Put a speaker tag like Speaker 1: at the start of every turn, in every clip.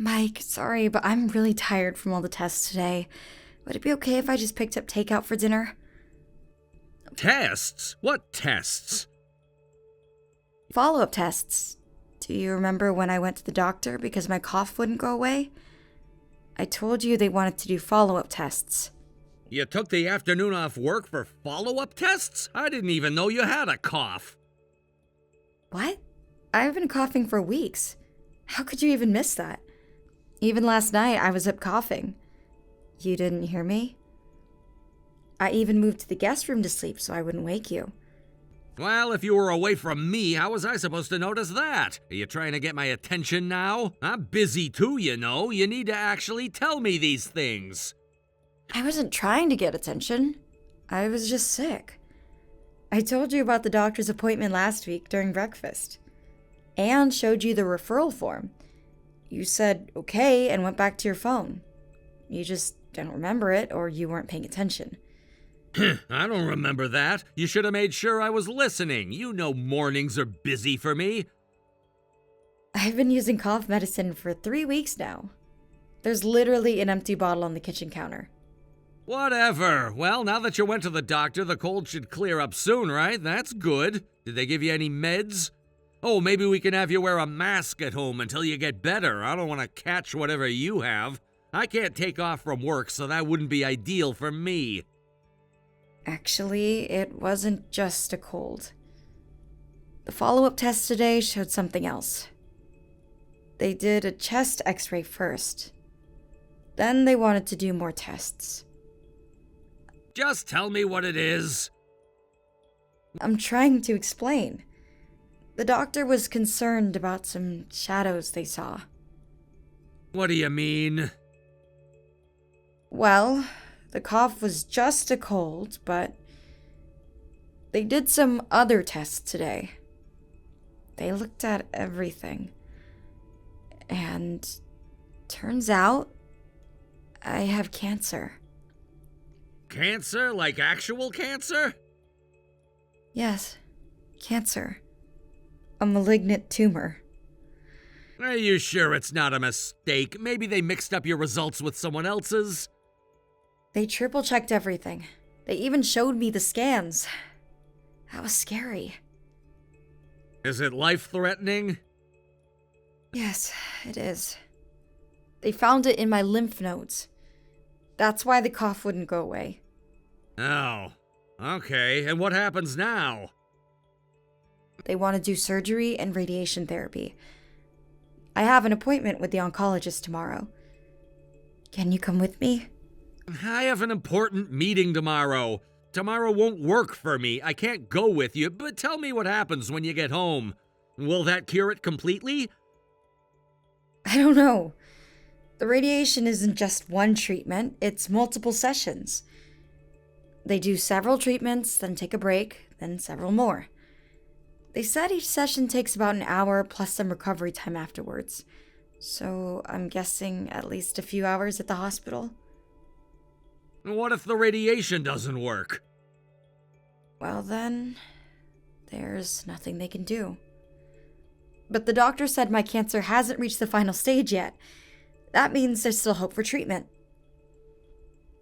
Speaker 1: Mike, sorry, but I'm really tired from all the tests today. Would it be okay if I just picked up takeout for dinner?
Speaker 2: Tests? What tests?
Speaker 1: Follow-up tests. Do you remember when I went to the doctor because my cough wouldn't go away? I told you they wanted to do follow-up tests.
Speaker 2: You took the afternoon off work for follow-up tests? I didn't even know you had a cough.
Speaker 1: What? I've been coughing for weeks. How could you even miss that? Even last night, I was up coughing. You didn't hear me? I even moved to the guest room to sleep so I wouldn't wake you.
Speaker 2: Well, if you were away from me, how was I supposed to notice that? Are you trying to get my attention now? I'm busy too, you know. You need to actually tell me these things.
Speaker 1: I wasn't trying to get attention. I was just sick. I told you about the doctor's appointment last week during breakfast. And showed you the referral form. You said okay and went back to your phone. You just didn't remember it or you weren't paying attention.
Speaker 2: I don't remember that. You should have made sure I was listening. You know mornings are busy for me.
Speaker 1: I've been using cough medicine for 3 weeks now. There's literally an empty bottle on the kitchen counter.
Speaker 2: Whatever. Well, now that you went to the doctor, the cold should clear up soon, right? That's good. Did they give you any meds? Oh, maybe we can have you wear a mask at home until you get better. I don't want to catch whatever you have. I can't take off from work, so that wouldn't be ideal for me.
Speaker 1: Actually, it wasn't just a cold. The follow-up test today showed something else. They did a chest x-ray first. Then they wanted to do more tests.
Speaker 2: Just tell me what it is.
Speaker 1: I'm trying to explain. The doctor was concerned about some shadows they saw.
Speaker 2: What do you mean?
Speaker 1: Well, the cough was just a cold, but they did some other tests today. They looked at everything. And turns out I have cancer.
Speaker 2: Cancer? Like actual cancer?
Speaker 1: Yes, cancer. A malignant tumor.
Speaker 2: Are you sure it's not a mistake? Maybe they mixed up your results with someone else's?
Speaker 1: They triple-checked everything. They even showed me the scans. That was scary.
Speaker 2: Is it life-threatening?
Speaker 1: Yes, it is. They found it in my lymph nodes. That's why the cough wouldn't go away.
Speaker 2: Oh, okay. And what happens now?
Speaker 1: They want to do surgery and radiation therapy. I have an appointment with the oncologist tomorrow. Can you come with me?
Speaker 2: I have an important meeting tomorrow. Tomorrow won't work for me. I can't go with you, but tell me what happens when you get home. Will that cure it completely?
Speaker 1: I don't know. The radiation isn't just one treatment, it's multiple sessions. They do several treatments, then take a break, then several more. They said each session takes about an hour plus some recovery time afterwards. So I'm guessing at least a few hours at the hospital.
Speaker 2: What if the radiation doesn't work?
Speaker 1: Well then, there's nothing they can do. But the doctor said my cancer hasn't reached the final stage yet. That means there's still hope for treatment.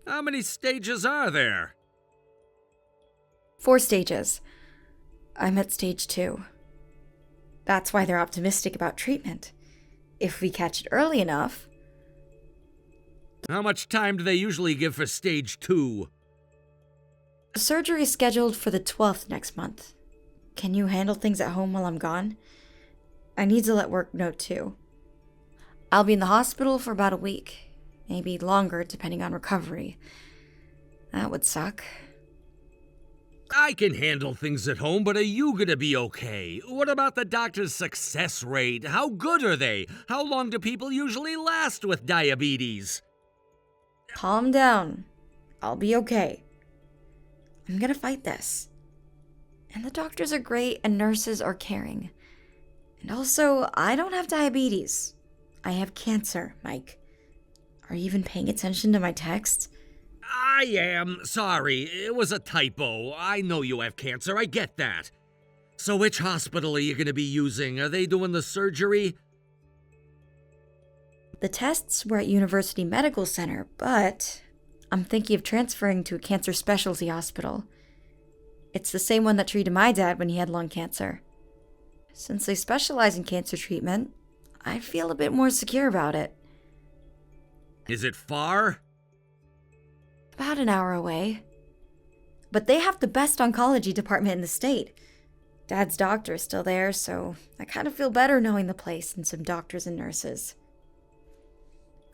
Speaker 2: How many stages are there?
Speaker 1: 4 stages. I'm at stage 2. That's why they're optimistic about treatment. If we catch it early enough.
Speaker 2: How much time do they usually give for stage 2?
Speaker 1: The surgery is scheduled for the 12th next month. Can you handle things at home while I'm gone? I need to let work know too. I'll be in the hospital for about a week. Maybe longer depending on recovery. That would suck.
Speaker 2: I can handle things at home, but are you gonna be okay? What about the doctor's success rate? How good are they? How long do people usually last with diabetes?
Speaker 1: Calm down. I'll be okay. I'm gonna fight this. And the doctors are great and nurses are caring. And also, I don't have diabetes. I have cancer, Mike. Are you even paying attention to my text?
Speaker 2: I am. Sorry, it was a typo. I know you have cancer, I get that. So which hospital are you gonna be using? Are they doing the surgery?
Speaker 1: The tests were at University Medical Center, but I'm thinking of transferring to a cancer specialty hospital. It's the same one that treated my dad when he had lung cancer. Since they specialize in cancer treatment, I feel a bit more secure about it.
Speaker 2: Is it far?
Speaker 1: About an hour away. But they have the best oncology department in the state. Dad's doctor is still there, so I kind of feel better knowing the place and some doctors and nurses.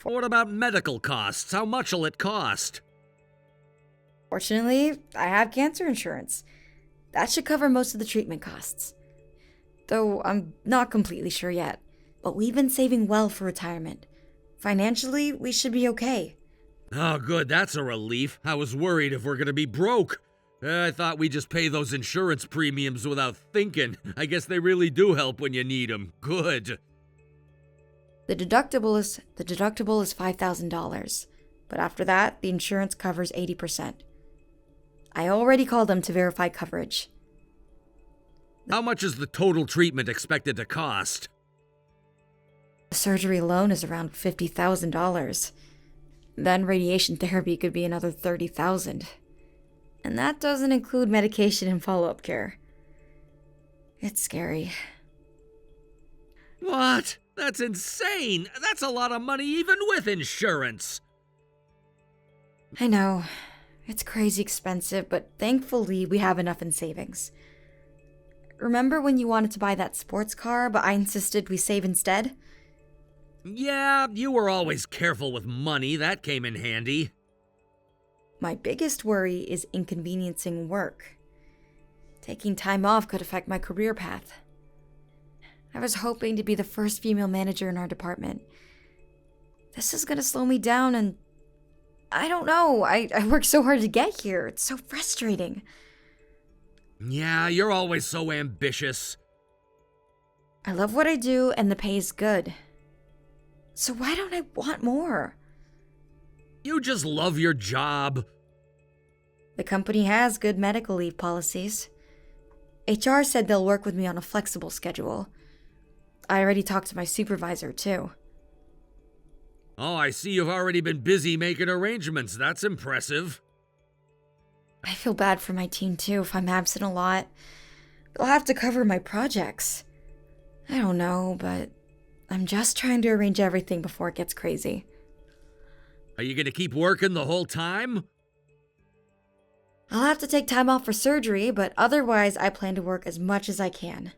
Speaker 2: What about medical costs? How much'll it cost?
Speaker 1: Fortunately, I have cancer insurance. That should cover most of the treatment costs. Though I'm not completely sure yet. But we've been saving well for retirement. Financially, we should be okay.
Speaker 2: Oh, good. That's a relief. I was worried if we're gonna be broke. I thought we just pay those insurance premiums without thinking. I guess they really do help when you need them. Good.
Speaker 1: The deductible is $5,000. But after that, the insurance covers 80%. I already called them to verify coverage.
Speaker 2: How much is the total treatment expected to cost?
Speaker 1: The surgery alone is around $50,000. Then radiation therapy could be another $30,000. And that doesn't include medication and follow-up care. It's scary.
Speaker 2: What? That's insane! That's a lot of money even with insurance!
Speaker 1: I know. It's crazy expensive, but thankfully we have enough in savings. Remember when you wanted to buy that sports car, but I insisted we save instead?
Speaker 2: Yeah, you were always careful with money. That came in handy.
Speaker 1: My biggest worry is inconveniencing work. Taking time off could affect my career path. I was hoping to be the first female manager in our department. This is gonna slow me down and... I don't know. I worked so hard to get here. It's so frustrating.
Speaker 2: Yeah, you're always so ambitious.
Speaker 1: I love what I do and the pay is good. So why don't I want more?
Speaker 2: You just love your job.
Speaker 1: The company has good medical leave policies. HR said they'll work with me on a flexible schedule. I already talked to my supervisor, too.
Speaker 2: Oh, I see you've already been busy making arrangements. That's impressive.
Speaker 1: I feel bad for my team, too, if I'm absent a lot. They'll have to cover my projects. I don't know, but I'm just trying to arrange everything before it gets crazy.
Speaker 2: Are you gonna keep working the whole time?
Speaker 1: I'll have to take time off for surgery, but otherwise I plan to work as much as I can.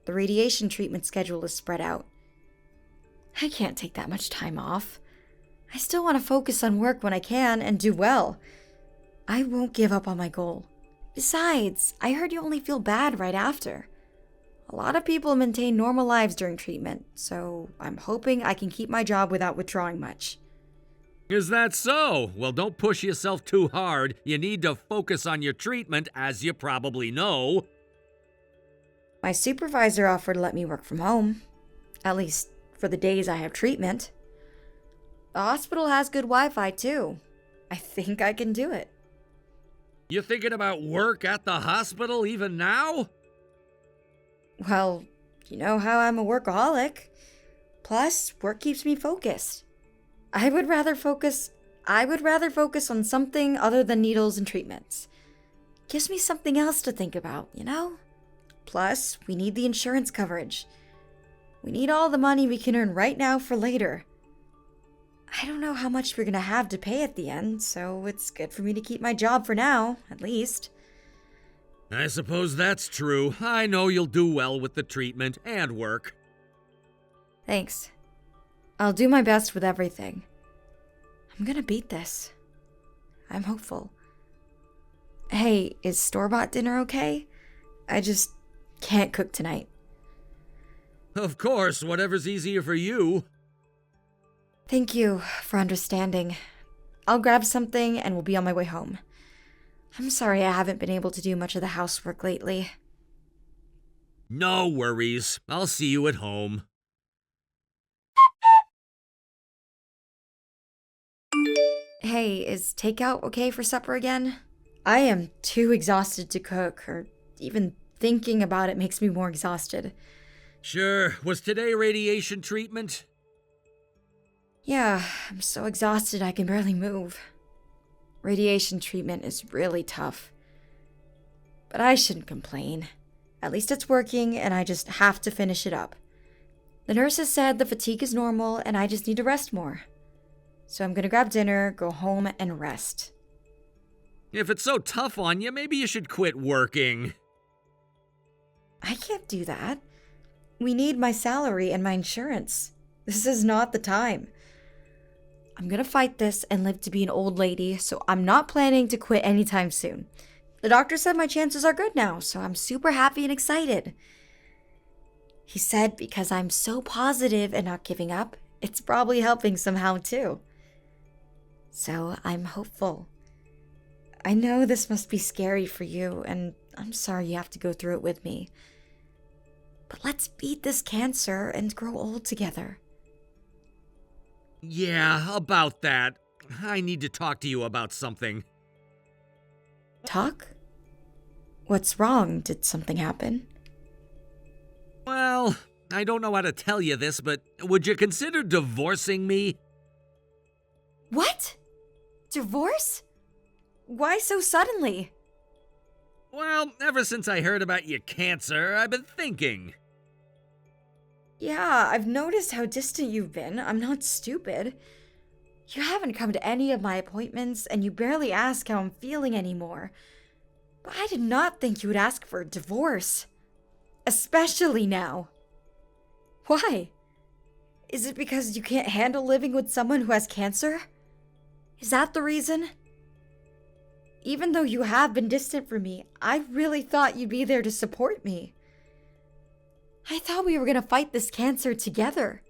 Speaker 1: The radiation treatment schedule is spread out. I can't take that much time off. I still want to focus on work when I can and do well. I won't give up on my goal. Besides, I heard you only feel bad right after. A lot of people maintain normal lives during treatment, so I'm hoping I can keep my job without withdrawing much.
Speaker 2: Is that so? Well, don't push yourself too hard. You need to focus on your treatment, as you probably know.
Speaker 1: My supervisor offered to let me work from home. At least for the days I have treatment. The hospital has good Wi-Fi too. I think I can do it.
Speaker 2: You thinking about work at the hospital even now?
Speaker 1: Well, you know how I'm a workaholic. Plus, work keeps me focused. I would rather focus on something other than needles and treatments. Gives me something else to think about, you know? Plus, we need the insurance coverage. We need all the money we can earn right now for later. I don't know how much we're gonna have to pay at the end, so it's good for me to keep my job for now, at least.
Speaker 2: I suppose that's true. I know you'll do well with the treatment and work.
Speaker 1: Thanks. I'll do my best with everything. I'm gonna beat this. I'm hopeful. Hey, is store-bought dinner okay? I just can't cook tonight.
Speaker 2: Of course, whatever's easier for you.
Speaker 1: Thank you for understanding. I'll grab something and we'll be on my way home. I'm sorry I haven't been able to do much of the housework lately.
Speaker 2: No worries. I'll see you at home.
Speaker 1: Hey, is takeout okay for supper again? I am too exhausted to cook, or even thinking about it makes me more exhausted.
Speaker 2: Sure. Was today radiation treatment?
Speaker 1: Yeah, I'm so exhausted I can barely move. Radiation treatment is really tough. But I shouldn't complain. At least it's working, and I just have to finish it up. The nurses said the fatigue is normal, and I just need to rest more. So I'm gonna grab dinner, go home, and rest.
Speaker 2: If it's so tough on you, maybe you should quit working.
Speaker 1: I can't do that. We need my salary and my insurance. This is not the time. I'm gonna fight this and live to be an old lady, so I'm not planning to quit anytime soon. The doctor said my chances are good now, so I'm super happy and excited. He said because I'm so positive and not giving up, it's probably helping somehow too. So I'm hopeful. I know this must be scary for you, and I'm sorry you have to go through it with me. But let's beat this cancer and grow old together.
Speaker 2: Yeah, about that. I need to talk to you about something.
Speaker 1: Talk? What's wrong? Did something happen?
Speaker 2: Well, I don't know how to tell you this, but would you consider divorcing me?
Speaker 1: What? Divorce? Why so suddenly?
Speaker 2: Well, ever since I heard about your cancer, I've been thinking.
Speaker 1: Yeah, I've noticed how distant you've been. I'm not stupid. You haven't come to any of my appointments, and you barely ask how I'm feeling anymore. But I did not think you would ask for a divorce. Especially now. Why? Is it because you can't handle living with someone who has cancer? Is that the reason? Even though you have been distant from me, I really thought you'd be there to support me. I thought we were gonna fight this cancer together.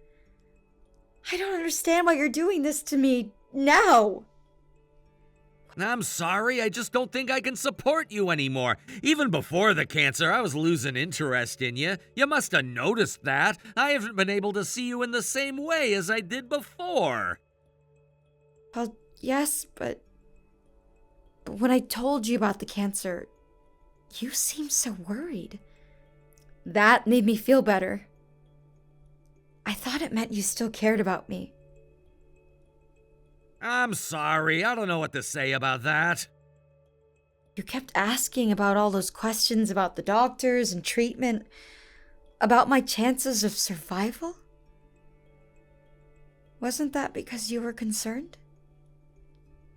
Speaker 1: I don't understand why you're doing this to me now.
Speaker 2: I'm sorry, I just don't think I can support you anymore. Even before the cancer, I was losing interest in you. You must have noticed that. I haven't been able to see you in the same way as I did before.
Speaker 1: Well, yes, but when I told you about the cancer, you seemed so worried. That made me feel better. I thought it meant you still cared about me.
Speaker 2: I'm sorry, I don't know what to say about that.
Speaker 1: You kept asking about all those questions about the doctors and treatment, about my chances of survival? Wasn't that because you were concerned?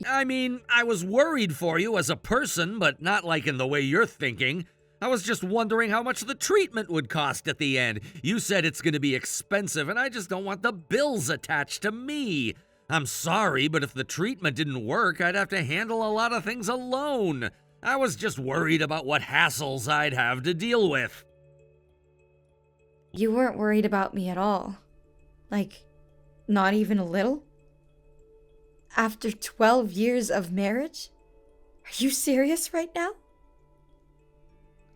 Speaker 2: I mean, I was worried for you as a person, but not like in the way you're thinking. I was just wondering how much the treatment would cost at the end. You said it's going to be expensive, and I just don't want the bills attached to me. I'm sorry, but if the treatment didn't work, I'd have to handle a lot of things alone. I was just worried about what hassles I'd have to deal with.
Speaker 1: You weren't worried about me at all. Like, not even a little? After 12 years of marriage? Are you serious right now?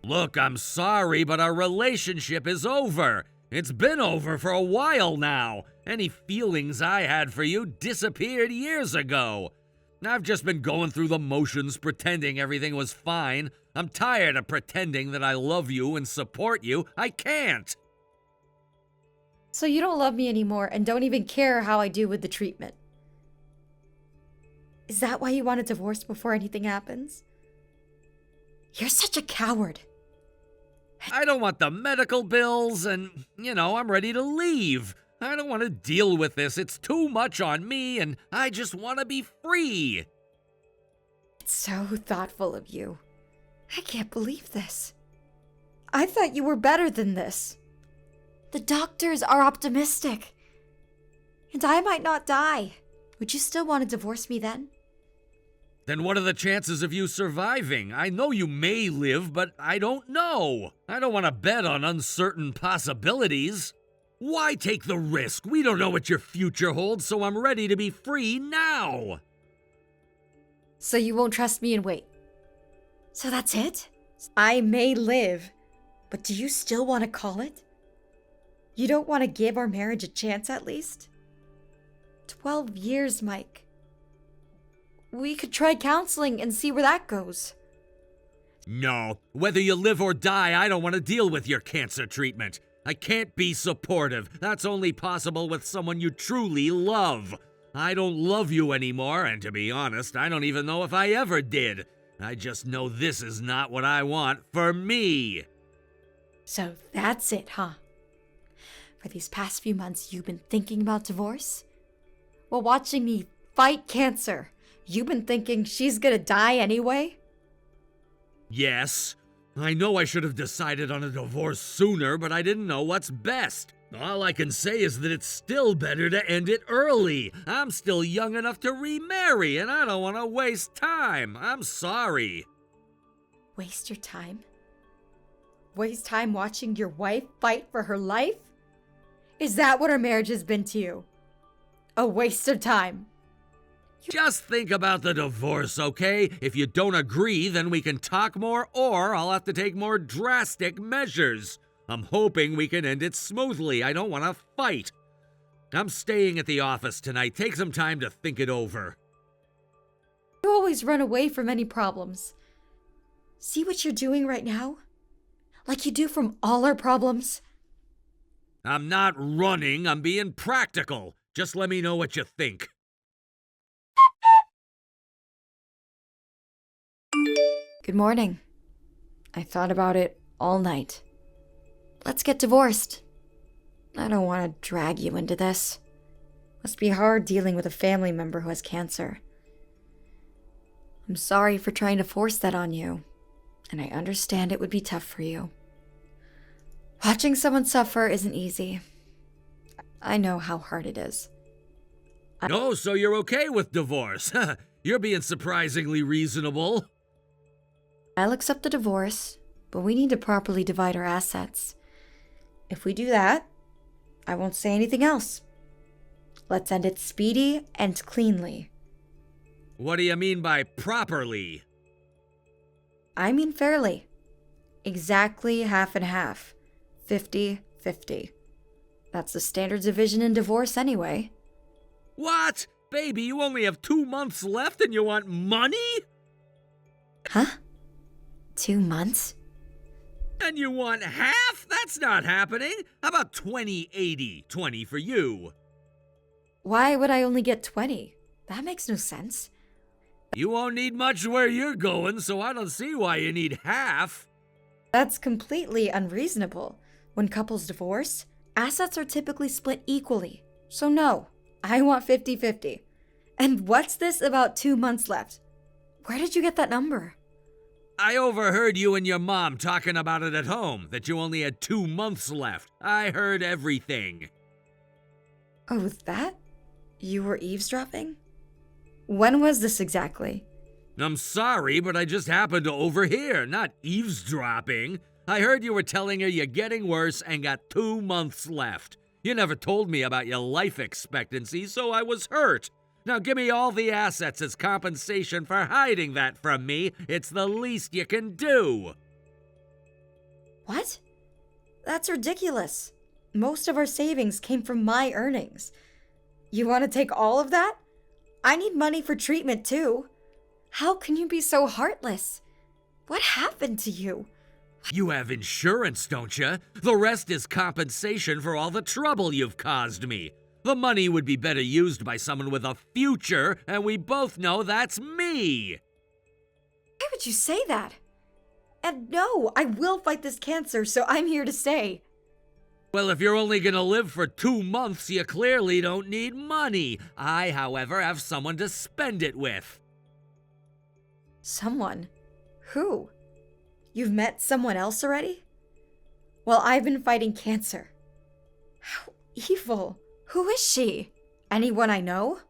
Speaker 2: Look, I'm sorry, but our relationship is over. It's been over for a while now. Any feelings I had for you disappeared years ago. I've just been going through the motions pretending everything was fine. I'm tired of pretending that I love you and support you. I can't.
Speaker 1: So you don't love me anymore and don't even care how I do with the treatment. Is that why you want a divorce before anything happens? You're such a coward.
Speaker 2: I don't want the medical bills and, I'm ready to leave. I don't want to deal with this. It's too much on me and I just want to be free.
Speaker 1: It's so thoughtful of you. I can't believe this. I thought you were better than this. The doctors are optimistic. And I might not die. Would you still want to divorce me then?
Speaker 2: Then what are the chances of you surviving? I know you may live, but I don't know. I don't want to bet on uncertain possibilities. Why take the risk? We don't know what your future holds, so I'm ready to be free now.
Speaker 1: So you won't trust me and wait. So that's it? I may live, but do you still want to call it? You don't want to give our marriage a chance at least? 12 years, Mike. We could try counseling and see where that goes.
Speaker 2: No, whether you live or die, I don't want to deal with your cancer treatment. I can't be supportive. That's only possible with someone you truly love. I don't love you anymore, and to be honest, I don't even know if I ever did. I just know this is not what I want for me.
Speaker 1: So that's it, huh? For these past few months, you've been thinking about divorce? While watching me fight cancer, you've been thinking she's gonna die anyway?
Speaker 2: Yes. I know I should have decided on a divorce sooner, but I didn't know what's best. All I can say is that it's still better to end it early. I'm still young enough to remarry, and I don't want to waste time. I'm sorry.
Speaker 1: Waste your time? Waste time watching your wife fight for her life? Is that what our marriage has been to you? A waste of time.
Speaker 2: Just think about the divorce, okay? If you don't agree, then we can talk more, or I'll have to take more drastic measures. I'm hoping we can end it smoothly. I don't want to fight. I'm staying at the office tonight. Take some time to think it over.
Speaker 1: You always run away from any problems. See what you're doing right now? Like you do from all our problems?
Speaker 2: I'm not running. I'm being practical. Just let me know what you think.
Speaker 1: Good morning. I thought about it all night. Let's get divorced. I don't want to drag you into this. Must be hard dealing with a family member who has cancer. I'm sorry for trying to force that on you, and I understand it would be tough for you. Watching someone suffer isn't easy. I know how hard it is.
Speaker 2: Oh, so you're okay with divorce? You're being surprisingly reasonable.
Speaker 1: I'll accept the divorce, but we need to properly divide our assets. If we do that, I won't say anything else. Let's end it speedy and cleanly.
Speaker 2: What do you mean by properly?
Speaker 1: I mean fairly. Exactly half and half. 50-50. That's the standard division in divorce anyway.
Speaker 2: What? Baby, you only have 2 months left and you want money?
Speaker 1: Huh? 2 months?
Speaker 2: And you want half? That's not happening. How about 20-80? 20 for you.
Speaker 1: Why would I only get 20? That makes no sense.
Speaker 2: You won't need much where you're going, so I don't see why you need half.
Speaker 1: That's completely unreasonable. When couples divorce, assets are typically split equally. So no, I want 50-50. And what's this about 2 months left? Where did you get that number?
Speaker 2: I overheard you and your mom talking about it at home, that you only had 2 months left. I heard everything.
Speaker 1: Oh, that? You were eavesdropping? When was this exactly?
Speaker 2: I'm sorry, but I just happened to overhear, not eavesdropping. I heard you were telling her you're getting worse and got 2 months left. You never told me about your life expectancy, so I was hurt. Now give me all the assets as compensation for hiding that from me. It's the least you can do.
Speaker 1: What? That's ridiculous. Most of our savings came from my earnings. You want to take all of that? I need money for treatment too. How can you be so heartless? What happened to you?
Speaker 2: You have insurance, don't you? The rest is compensation for all the trouble you've caused me. The money would be better used by someone with a future, and we both know that's me.
Speaker 1: Why would you say that? And no, I will fight this cancer, so I'm here to stay.
Speaker 2: Well, if you're only gonna live for 2 months, you clearly don't need money. I, however, have someone to spend it with.
Speaker 1: Someone? Who? You've met someone else already? Well, I've been fighting cancer. How evil. Who is she? Anyone I know?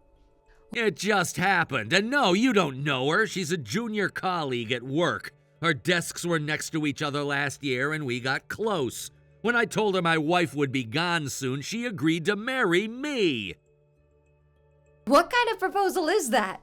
Speaker 2: It just happened. And no, you don't know her. She's a junior colleague at work. Our desks were next to each other last year, and we got close. When I told her my wife would be gone soon, she agreed to marry me.
Speaker 1: What kind of proposal is that?